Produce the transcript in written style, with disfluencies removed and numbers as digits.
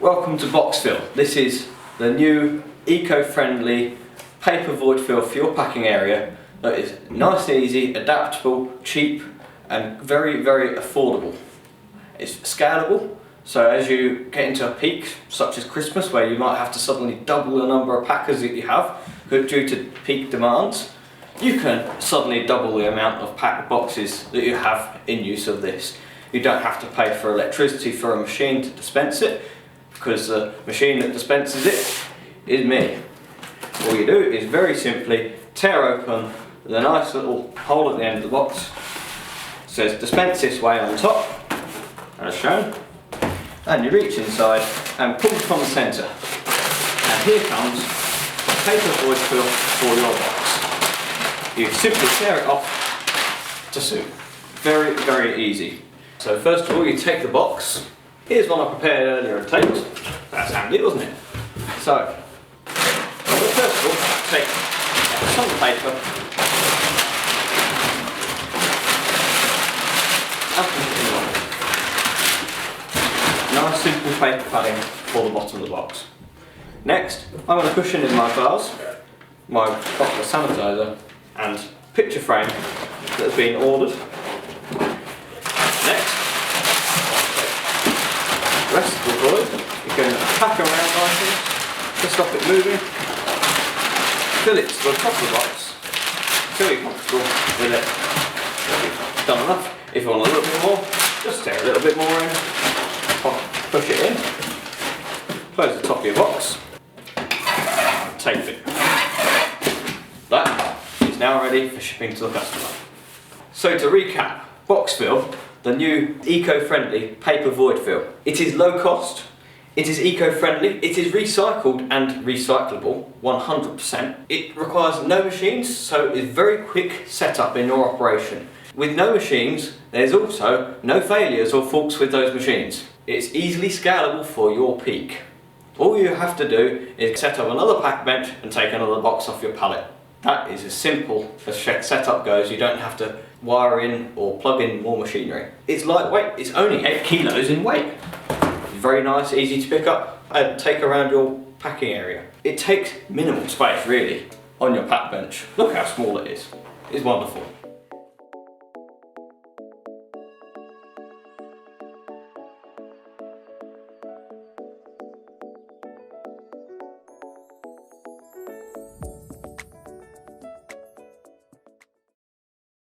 Welcome to Boxfill. This is the new eco-friendly paper void fill for your packing area that is nice and easy, adaptable, cheap and very affordable. It's scalable, so as you get into a peak such as Christmas where you might have to suddenly double the number of packers that you have due to peak demands, you can suddenly double the amount of packed boxes that you have in use of this. You don't have to pay for electricity for a machine to dispense it, because the machine that dispenses it is me. All you do is very simply tear open the nice little hole at the end of the box. It says dispense this way on top, as shown, and you reach inside and pull from the centre. And here comes the paper void fill for your box. You simply tear it off to suit. Very easy. So first of all you take the box. Here's one I prepared earlier and taped. That's handy, wasn't it? So, first of all, take some paper and put it in the box. Nice simple paper padding for the bottom of the box. Next, I'm going to push in my glass, my bottle of sanitizer and picture frame that has been ordered. Next, the rest of the void, you can pack around items to stop it moving, fill it to the top of the box, until you're comfortable with it. You've done enough. If you want a little bit more, just tear a little bit more in, push it in, close the top of your box, tape it. That is now ready for shipping to the customer. So to recap, Boxfill, the new eco-friendly paper void fill. It is low cost, it is eco-friendly, it is recycled and recyclable 100%. It requires no machines, so it is very quick setup in your operation. With no machines, there's also no failures or faults with those machines. It's easily scalable for your peak. All you have to do is set up another pack bench and take another box off your pallet. That is as simple as setup goes. You don't have to wire in or plug in more machinery. It's lightweight, it's only 8 kilos in weight. Very nice, easy to pick up and take around your packing area. It takes minimal space really on your pack bench. Look how small it is. It's wonderful.